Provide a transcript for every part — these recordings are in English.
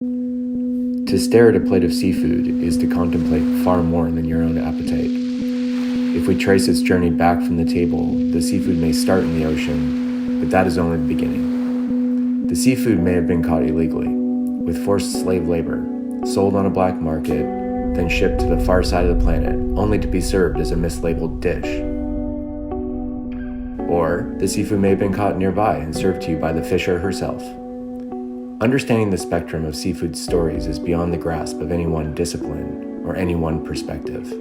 To stare at a plate of seafood is to contemplate far more than your own appetite. If we trace its journey back from the table, the seafood may start in the ocean, but that is only the beginning. The seafood may have been caught illegally, with forced slave labor, sold on a black market, then shipped to the far side of the planet, only to be served as a mislabeled dish. Or the seafood may have been caught nearby and served to you by the fisher herself. Understanding the spectrum of seafood stories is beyond the grasp of any one discipline or any one perspective.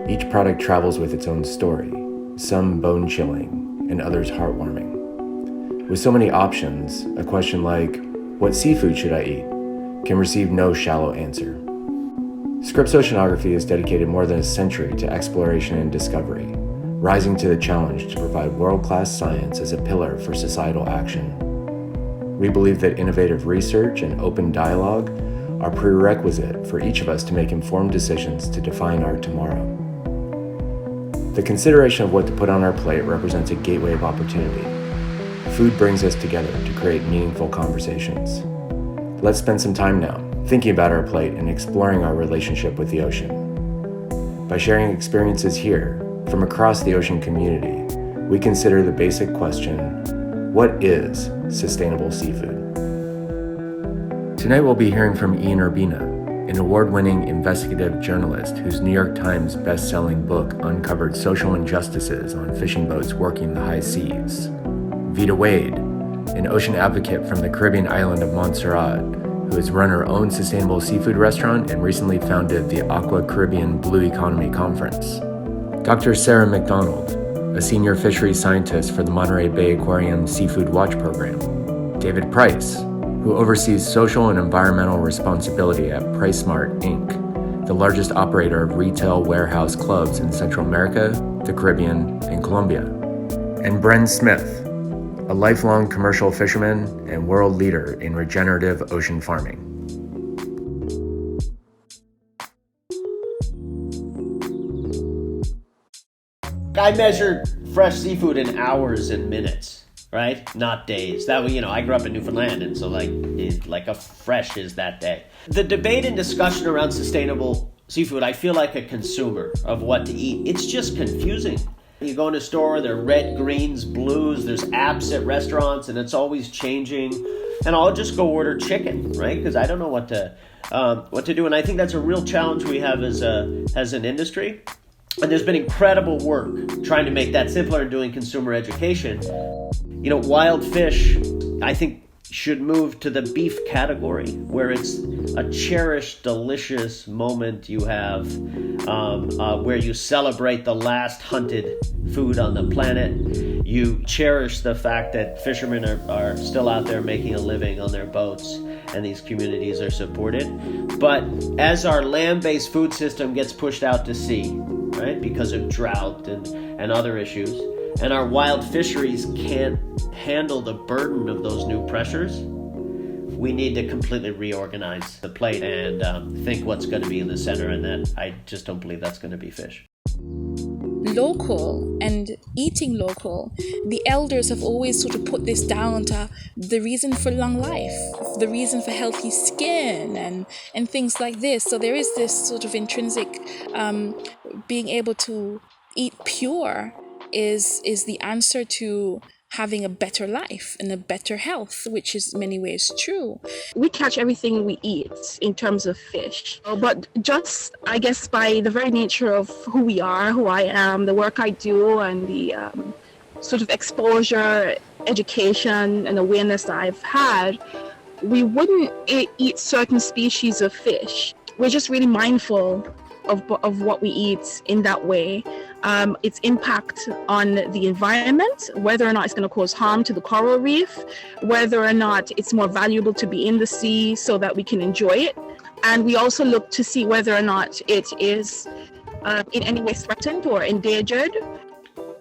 Each product travels with its own story, some bone-chilling and others heartwarming. With so many options, a question like, "What seafood should I eat?" can receive no shallow answer. Scripps Oceanography has dedicated more than a century to exploration and discovery, rising to the challenge to provide world-class science as a pillar for societal action. We believe that innovative research and open dialogue are prerequisite for each of us to make informed decisions to define our tomorrow. The consideration of what to put on our plate represents a gateway of opportunity. Food brings us together to create meaningful conversations. Let's spend some time now thinking about our plate and exploring our relationship with the ocean. By sharing experiences here, from across the ocean community, we consider the basic question, what is sustainable seafood? Tonight we'll be hearing from Urbina, an award-winning investigative journalist whose New York Times best-selling book uncovered social injustices on fishing boats working the high seas. Vida Wade, an ocean advocate from the Caribbean island of Montserrat, who has run her own sustainable seafood restaurant and recently founded the Aqua Caribbean Blue Economy Conference. Dr. Sarah McDonald, a senior fisheries scientist for the Monterey Bay Aquarium Seafood Watch Program. David Price, who oversees social and environmental responsibility at PriceSmart, Inc., the largest operator of retail warehouse clubs in Central America, the Caribbean, and Colombia. And Bren Smith, a lifelong commercial fisherman and world leader in regenerative ocean farming. I measure fresh seafood in hours and minutes, right? Not days. That way, I grew up in Newfoundland, and so like a fresh is that day. The debate and discussion around sustainable seafood, I feel like a consumer of what to eat. It's just confusing. You go in a store, there are red, greens, blues, there's apps at restaurants, and it's always changing. And I'll just go order chicken, right? Because I don't know what to do. And I think that's a real challenge we have as an industry. And there's been incredible work trying to make that simpler and doing consumer education. Wild fish, I think, should move to the beef category, where it's a cherished, delicious moment you have, where you celebrate the last hunted food on the planet. You cherish the fact that fishermen are still out there making a living on their boats, and these communities are supported. But as our land-based food system gets pushed out to sea, right, because of drought and other issues, and our wild fisheries can't handle the burden of those new pressures, we need to completely reorganize the plate and think what's going to be in the center, and that I just don't believe that's going to be fish. Local and eating local, the elders have always sort of put this down to the reason for long life, the reason for healthy skin and things like this. So there is this sort of intrinsic being able to eat pure is the answer to having a better life and a better health, which is in many ways true. We catch everything we eat in terms of fish, but just, I guess, by the very nature of who we are, who I am, the work I do, and the sort of exposure, education, and awareness that I've had, we wouldn't eat certain species of fish. We're just really mindful of what we eat in that way. Its impact on the environment, whether or not it's going to cause harm to the coral reef, whether or not it's more valuable to be in the sea so that we can enjoy it. And we also look to see whether or not it is in any way threatened or endangered.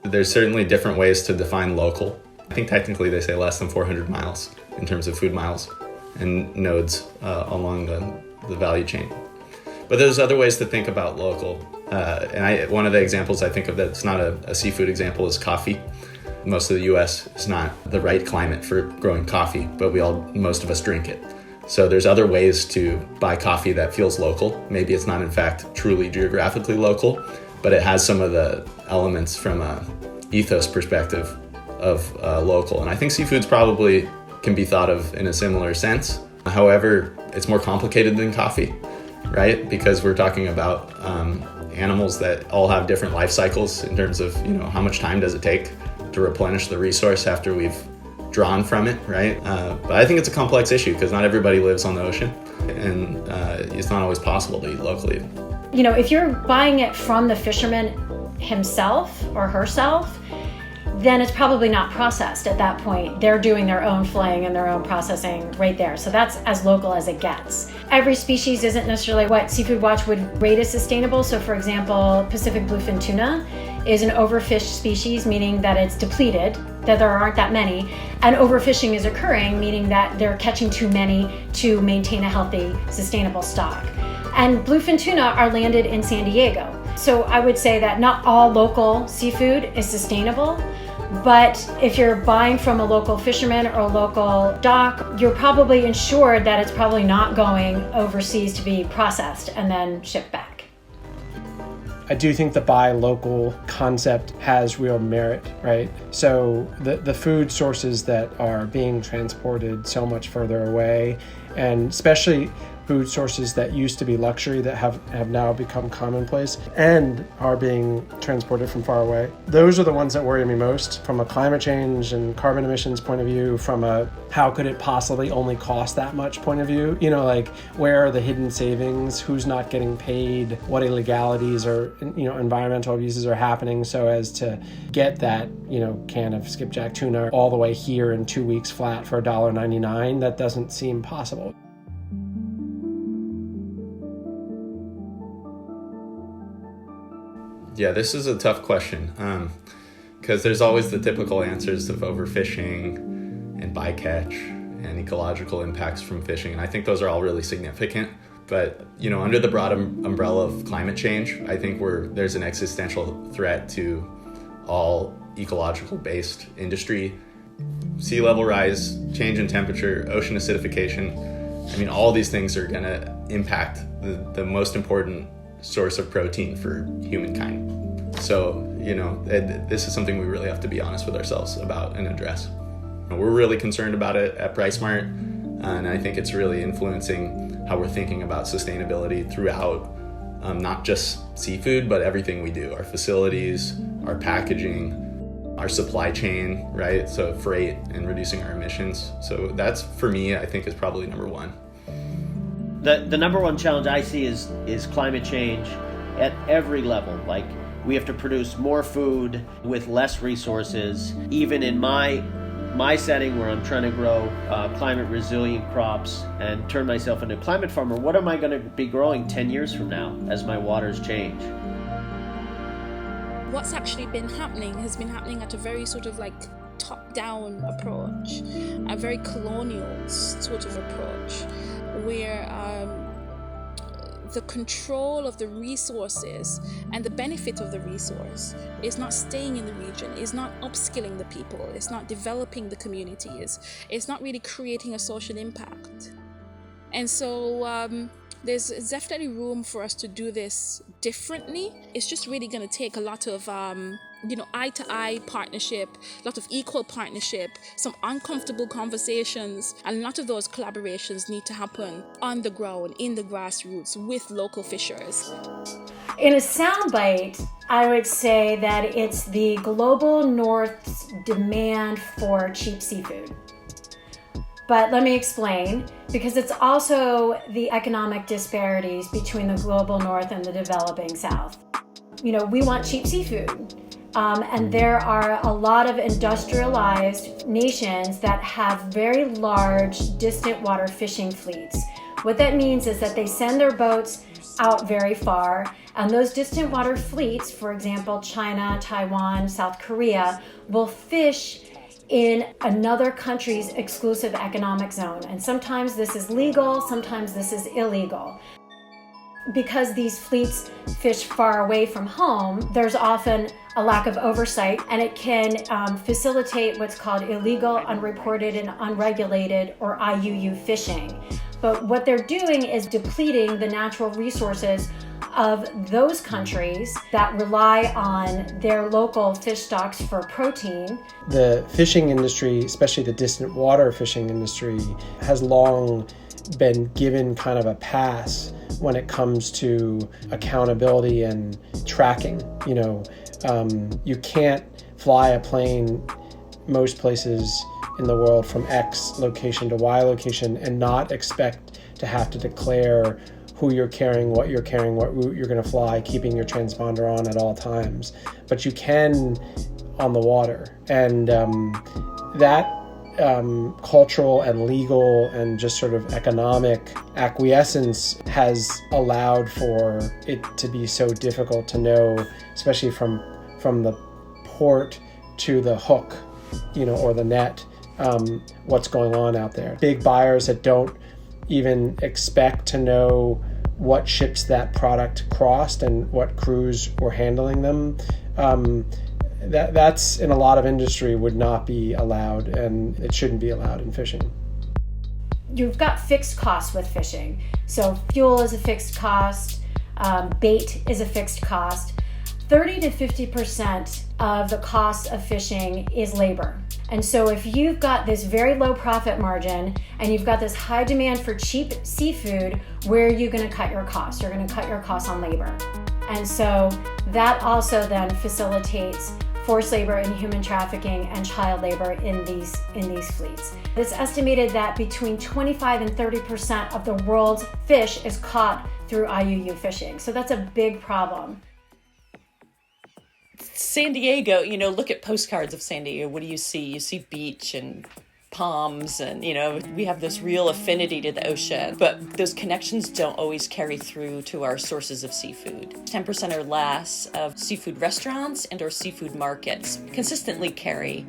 There's certainly different ways to define local. I think technically they say less than 400 miles in terms of food miles and nodes along the value chain. But there's other ways to think about local. One of the examples I think of that's not a seafood example is coffee. Most of the U.S. is not the right climate for growing coffee, but most of us drink it. So there's other ways to buy coffee that feels local. Maybe it's not in fact truly geographically local, but it has some of the elements from a ethos perspective of local. And I think seafood's probably can be thought of in a similar sense. However, it's more complicated than coffee, right? Because we're talking about animals that all have different life cycles in terms of, how much time does it take to replenish the resource after we've drawn from it, right? But I think it's a complex issue because not everybody lives on the ocean, and it's not always possible to eat locally. If you're buying it from the fisherman himself or herself, then it's probably not processed at that point. They're doing their own filleting and their own processing right there. So that's as local as it gets. Every species isn't necessarily what Seafood Watch would rate as sustainable. So for example, Pacific bluefin tuna is an overfished species, meaning that it's depleted, that there aren't that many. And overfishing is occurring, meaning that they're catching too many to maintain a healthy, sustainable stock. And bluefin tuna are landed in San Diego. So I would say that not all local seafood is sustainable, but if you're buying from a local fisherman or a local dock, you're probably ensured that it's probably not going overseas to be processed and then shipped back. I do think the buy local concept has real merit, right? So the food sources that are being transported so much further away, and especially food sources that used to be luxury that have now become commonplace and are being transported from far away. Those are the ones that worry me most from a climate change and carbon emissions point of view, from a how could it possibly only cost that much point of view. Like where are the hidden savings, who's not getting paid, what illegalities or environmental abuses are happening so as to get that can of skipjack tuna all the way here in 2 weeks flat for $1.99. That doesn't seem possible. Yeah, this is a tough question because there's always the typical answers of overfishing and bycatch and ecological impacts from fishing. And I think those are all really significant. But, under the broad umbrella of climate change, I think there's an existential threat to all ecological-based industry. Sea level rise, change in temperature, ocean acidification. All these things are going to impact the most important source of protein for humankind. So, this is something we really have to be honest with ourselves about and address. We're really concerned about it at PriceSmart, and I think it's really influencing how we're thinking about sustainability throughout, not just seafood, but everything we do, our facilities, our packaging, our supply chain, right? So freight and reducing our emissions. So that's, for me, I think is probably number one. The number one challenge I see is climate change at every level. Like, we have to produce more food with less resources. Even in my setting where I'm trying to grow climate resilient crops and turn myself into a climate farmer, what am I going to be growing 10 years from now as my waters change? What's actually been happening has been happening at a very sort of top-down approach, a very colonial sort of approach, where the control of the resources and the benefit of the resource is not staying in the region, is not upskilling the people, it's not developing the communities, it's not really creating a social impact. And so there's definitely room for us to do this differently. It's just really going to take a lot of eye-to-eye partnership, a lot of equal partnership, some uncomfortable conversations, and a lot of those collaborations need to happen on the ground, in the grassroots, with local fishers. In a soundbite, I would say that it's the global north's demand for cheap seafood. But let me explain, because it's also the economic disparities between the global north and the developing south. We want cheap seafood. And there are a lot of industrialized nations that have very large distant water fishing fleets. What that means is that they send their boats out very far, and those distant water fleets, for example, China, Taiwan, South Korea, will fish in another country's exclusive economic zone. And sometimes this is legal, sometimes this is illegal. Because these fleets fish far away from home, there's often a lack of oversight, and it can facilitate what's called illegal, unreported, and unregulated, or IUU fishing. But what they're doing is depleting the natural resources of those countries that rely on their local fish stocks for protein. The fishing industry, especially the distant water fishing industry, has long been given kind of a pass when it comes to accountability and tracking. You can't fly a plane most places in the world from X location to Y location and not expect to have to declare who you're carrying, what route you're going to fly, keeping your transponder on at all times. But you can on the water. And that cultural and legal and just sort of economic acquiescence has allowed for it to be so difficult to know, especially from the port to the hook, or the net, what's going on out there. Big buyers that don't even expect to know what ships that product crossed and what crews were handling them. That's in a lot of industry would not be allowed, and it shouldn't be allowed in fishing. You've got fixed costs with fishing. So fuel is a fixed cost, bait is a fixed cost. 30 to 50% of the cost of fishing is labor. And so if you've got this very low profit margin and you've got this high demand for cheap seafood, where are you going to cut your costs? You're going to cut your costs on labor. And so that also then facilitates forced labor and human trafficking and child labor in these fleets. It's estimated that between 25 and 30% of the world's fish is caught through IUU fishing. So that's a big problem. San Diego, look at postcards of San Diego. What do you see? You see beach and palms, and we have this real affinity to the ocean, but those connections don't always carry through to our sources of seafood. 10% or less of seafood restaurants and or seafood markets consistently carry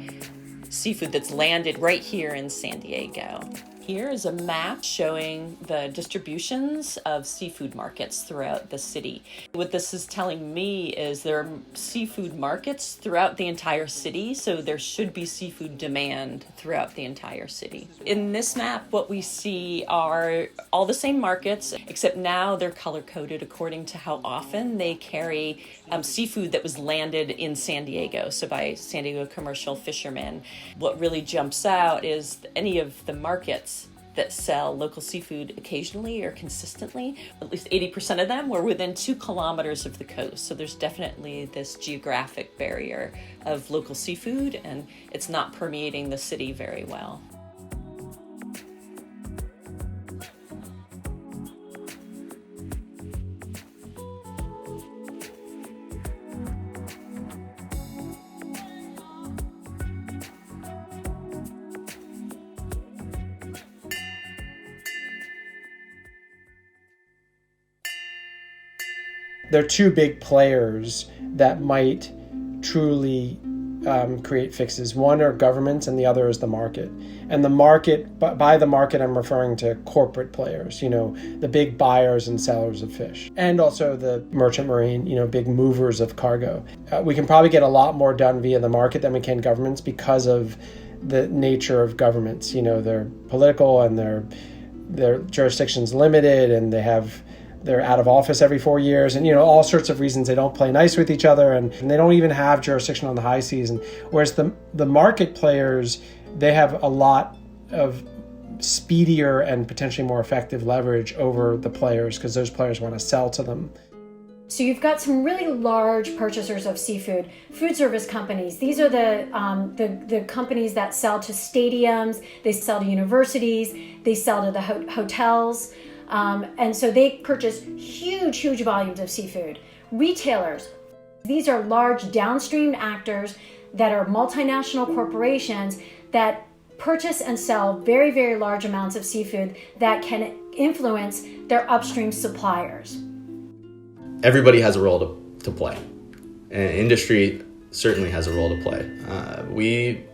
seafood that's landed right here in San Diego. Here is a map showing the distributions of seafood markets throughout the city. What this is telling me is there are seafood markets throughout the entire city, so there should be seafood demand throughout the entire city. In this map, what we see are all the same markets, except now they're color-coded according to how often they carry seafood that was landed in San Diego, so by San Diego commercial fishermen. What really jumps out is any of the markets that sell local seafood occasionally or consistently, at least 80% of them were within 2 kilometers of the coast. So there's definitely this geographic barrier of local seafood, and it's not permeating the city very well. There are 2 big players that might truly create fixes. One are governments and the other is the market. And the market, by the market, I'm referring to corporate players, the big buyers and sellers of fish. And also the merchant marine, big movers of cargo. We can probably get a lot more done via the market than we can governments because of the nature of governments. They're political and their jurisdiction's limited, and they're out of office every 4 years, and all sorts of reasons. They don't play nice with each other, and they don't even have jurisdiction on the high seas. And whereas the market players, they have a lot of speedier and potentially more effective leverage over the players because those players want to sell to them. So you've got some really large purchasers of seafood, food service companies. These are the companies that sell to stadiums, they sell to universities, they sell to the hotels. And so they purchase huge volumes of seafood. Retailers, these are large downstream actors that are multinational corporations that purchase and sell very large amounts of seafood that can influence their upstream suppliers. Everybody has a role to play, and industry certainly has a role to play. We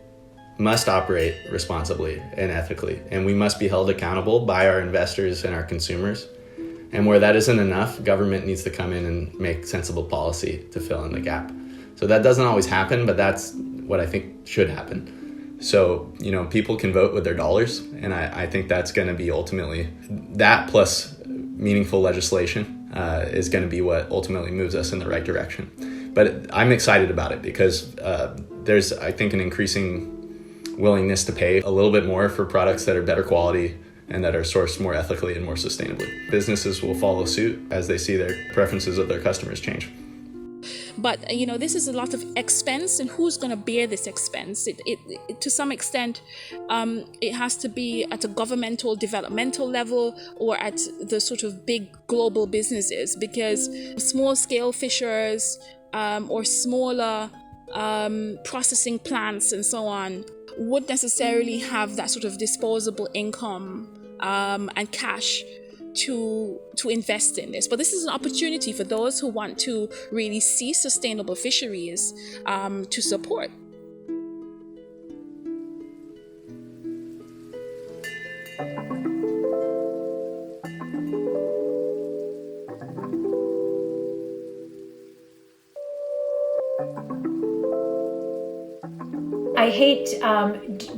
must operate responsibly and ethically, and we must be held accountable by our investors and our consumers. And where that isn't enough, government needs to come in and make sensible policy to fill in the gap. So that doesn't always happen, but that's what I think should happen. So, people can vote with their dollars, and I think that's going to be ultimately, that plus meaningful legislation is going to be what ultimately moves us in the right direction. But I'm excited about it because there's, I think, an increasing willingness to pay a little bit more for products that are better quality and that are sourced more ethically and more sustainably. Businesses will follow suit as they see their preferences of their customers change. But, this is a lot of expense, and who's going to bear this expense? It to some extent, it has to be at a governmental, developmental level or at the sort of big global businesses, because small-scale fishers or smaller processing plants and so on wouldn't necessarily have that sort of disposable income and cash to invest in this. But this is an opportunity for those who want to really see sustainable fisheries to support. I hate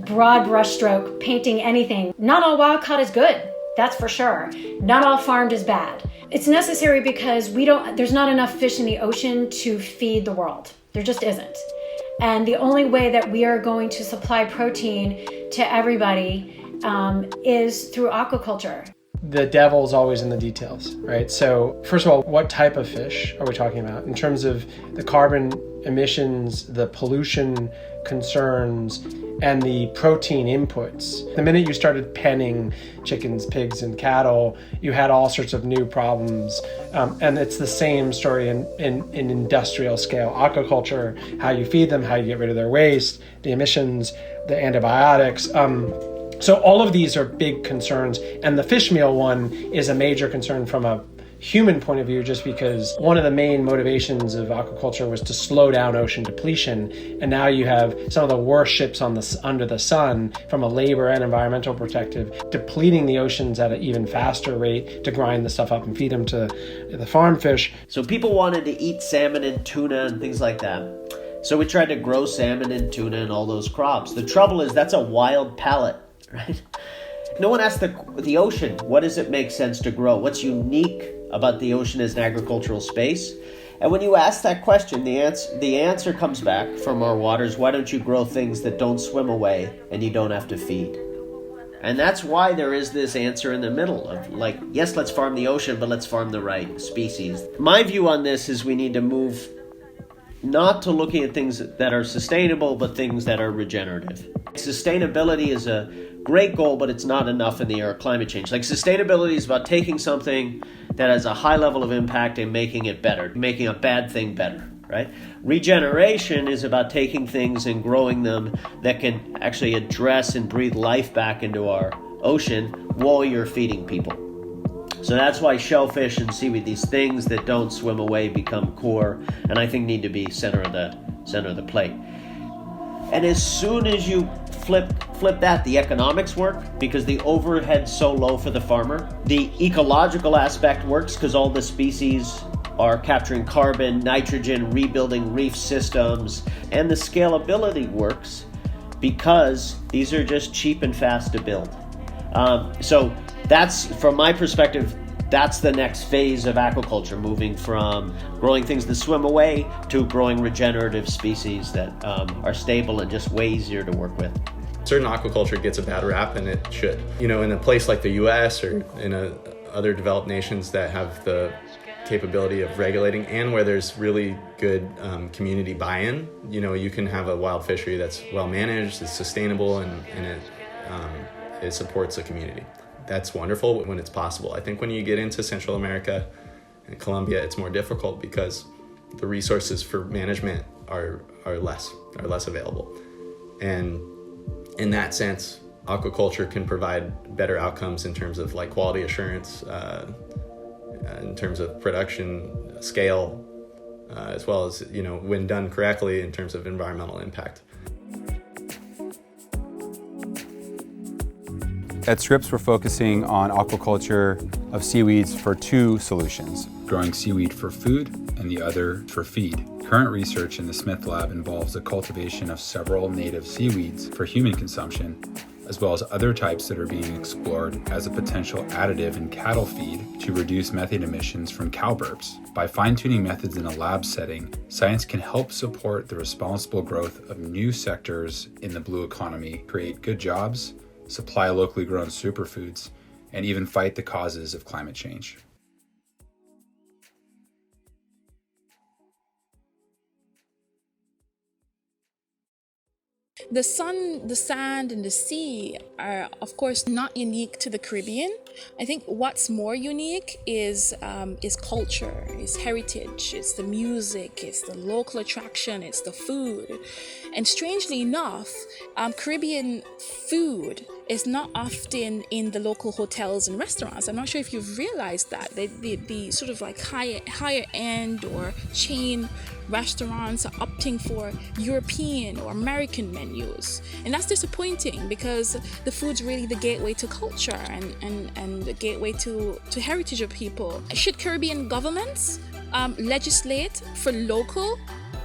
broad brushstroke painting anything. Not all wild caught is good. That's for sure. Not all farmed is bad. It's necessary because there's not enough fish in the ocean to feed the world. There just isn't. And the only way that we are going to supply protein to everybody is through aquaculture. The devil's always in the details, right? So first of all, what type of fish are we talking about? In terms of the carbon emissions, the pollution concerns, and the protein inputs. The minute you started penning chickens, pigs, and cattle, you had all sorts of new problems. And it's the same story in industrial scale aquaculture, how you feed them, how you get rid of their waste, the emissions, the antibiotics. So all of these are big concerns. And the fish meal one is a major concern from a human point of view, just because one of the main motivations of aquaculture was to slow down ocean depletion. And now you have some of the worst ships under the sun from a labor and environmental perspective, depleting the oceans at an even faster rate to grind the stuff up and feed them to the farm fish. So people wanted to eat salmon and tuna and things like that. So we tried to grow salmon and tuna and all those crops. The trouble is that's a wild palate, right? No one asked the ocean, what does it make sense to grow? What's unique about the ocean as an agricultural space? And when you ask that question, the answer comes back from our waters, why don't you grow things that don't swim away and you don't have to feed? And that's why there is this answer in the middle of like, yes, let's farm the ocean, but let's farm the right species. My view on this is we need to move not to looking at things that are sustainable, but things that are regenerative. Sustainability is a great goal, but it's not enough in the era of climate change. Like sustainability is about taking something that has a high level of impact and making it better, making a bad thing better, right? Regeneration is about taking things and growing them that can actually address and breathe life back into our ocean while you're feeding people. So that's why shellfish and seaweed, these things that don't swim away, become core, and I think need to be center of the plate. And as soon as you flip that, the economics work because the overhead's so low for the farmer. The ecological aspect works because all the species are capturing carbon, nitrogen, rebuilding reef systems, and the scalability works because these are just cheap and fast to build. So that's, from my perspective, that's the next phase of aquaculture, moving from growing things that swim away to growing regenerative species that are stable and just way easier to work with. Certain aquaculture gets a bad rap, and it should. In a place like the US or in other developed nations that have the capability of regulating and where there's really good community buy-in, you can have a wild fishery that's well managed, it's sustainable, and it supports the community. That's wonderful when it's possible. I think when you get into Central America and Colombia, it's more difficult because the resources for management are less available. And in that sense, aquaculture can provide better outcomes in terms of like quality assurance, in terms of production scale, as well as, when done correctly in terms of environmental impact. At Scripps, we're focusing on aquaculture of seaweeds for two solutions: growing seaweed for food and the other for feed. Current research in the Smith Lab involves the cultivation of several native seaweeds for human consumption, as well as other types that are being explored as a potential additive in cattle feed to reduce methane emissions from cow burps. By fine-tuning methods in a lab setting, science can help support the responsible growth of new sectors in the blue economy, create good jobs, supply locally grown superfoods, and even fight the causes of climate change. The sun, the sand, and the sea are, of course, not unique to the Caribbean. I think what's more unique is culture, is heritage, it's the music, it's the local attraction, it's the food. And strangely enough, Caribbean food is not often in the local hotels and restaurants. I'm not sure if you've realized that. The sort of like higher end or chain restaurants are opting for European or American menus. And that's disappointing because the food's really the gateway to culture and the gateway to heritage of people. Should Caribbean governments legislate for local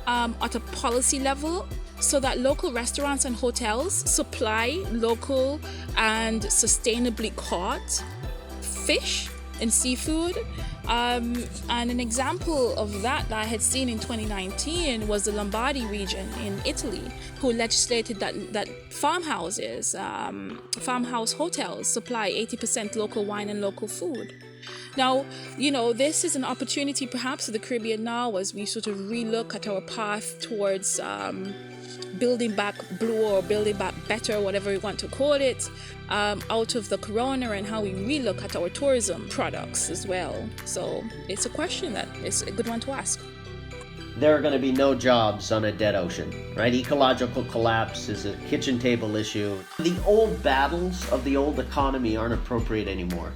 at a policy level so that local restaurants and hotels supply local and sustainably caught fish and seafood? And an example of that I had seen in 2019 was the Lombardy region in Italy, who legislated that farmhouse hotels supply 80% local wine and local food. Now, this is an opportunity perhaps for the Caribbean now as we sort of relook at our path towards building back blue or building back better, whatever we want to call it, out of the corona, and how we relook at our tourism products as well. So it's a question that is a good one to ask. There are going to be no jobs on a dead ocean, right? Ecological collapse is a kitchen table issue. The old battles of the old economy aren't appropriate anymore,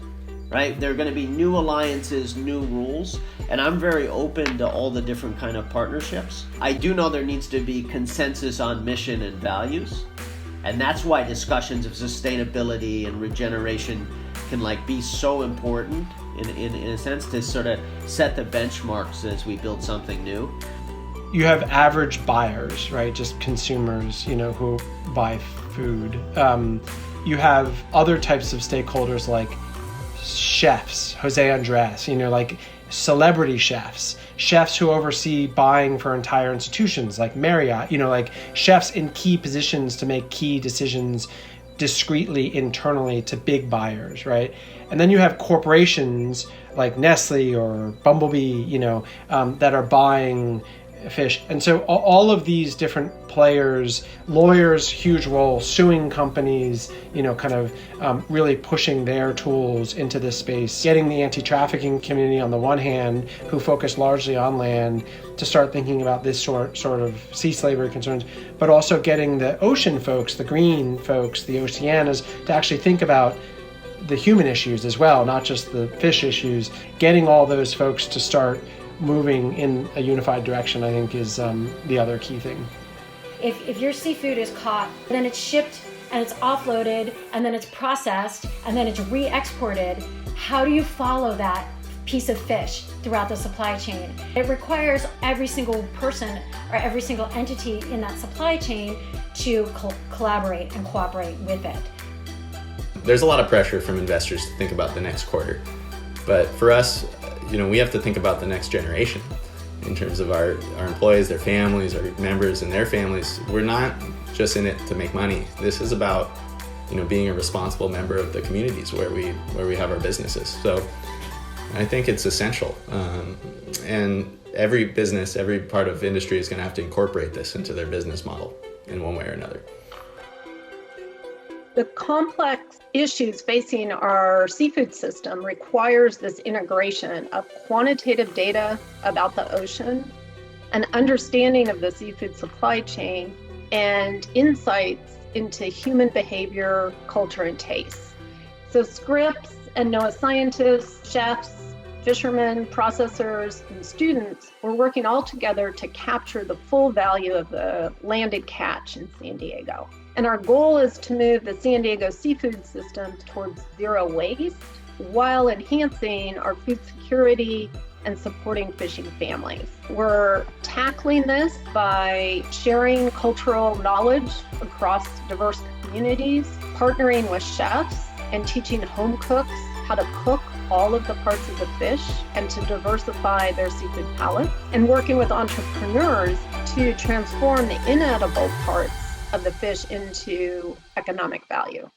right? There are going to be new alliances, new rules, and I'm very open to all the different kind of partnerships. I do know there needs to be consensus on mission and values, and that's why discussions of sustainability and regeneration can be so important in a sense to sort of set the benchmarks as we build something new. You have average buyers, right? Just consumers, who buy food. You have other types of stakeholders like chefs, Jose Andres, like celebrity chefs who oversee buying for entire institutions like Marriott, like chefs in key positions to make key decisions discreetly internally to big buyers, right? And then you have corporations like Nestle or Bumblebee, that are buying fish. And so all of these different players, lawyers, huge role, suing companies, really pushing their tools into this space, getting the anti-trafficking community on the one hand, who focus largely on land, to start thinking about this sort of sea slavery concerns, but also getting the ocean folks, the green folks, the Oceanas, to actually think about the human issues as well, not just the fish issues. Getting all those folks to start moving in a unified direction, I think, is the other key thing. If your seafood is caught, then it's shipped and it's offloaded and then it's processed and then it's re-exported, how do you follow that piece of fish throughout the supply chain? It requires every single person or every single entity in that supply chain to collaborate and cooperate with it. There's a lot of pressure from investors to think about the next quarter, but for us, we have to think about the next generation in terms of our employees, their families, our members and their families. We're not just in it to make money. This is about, being a responsible member of the communities where we have our businesses. So I think it's essential. And every business, every part of industry is going to have to incorporate this into their business model in one way or another. The complex issues facing our seafood system requires this integration of quantitative data about the ocean, an understanding of the seafood supply chain, and insights into human behavior, culture, and taste. So Scripps and NOAA scientists, chefs, fishermen, processors, and students were working all together to capture the full value of the landed catch in San Diego. And our goal is to move the San Diego seafood system towards zero waste while enhancing our food security and supporting fishing families. We're tackling this by sharing cultural knowledge across diverse communities, partnering with chefs, and teaching home cooks how to cook all of the parts of the fish and to diversify their seafood palate, and working with entrepreneurs to transform the inedible parts of the fish into economic value.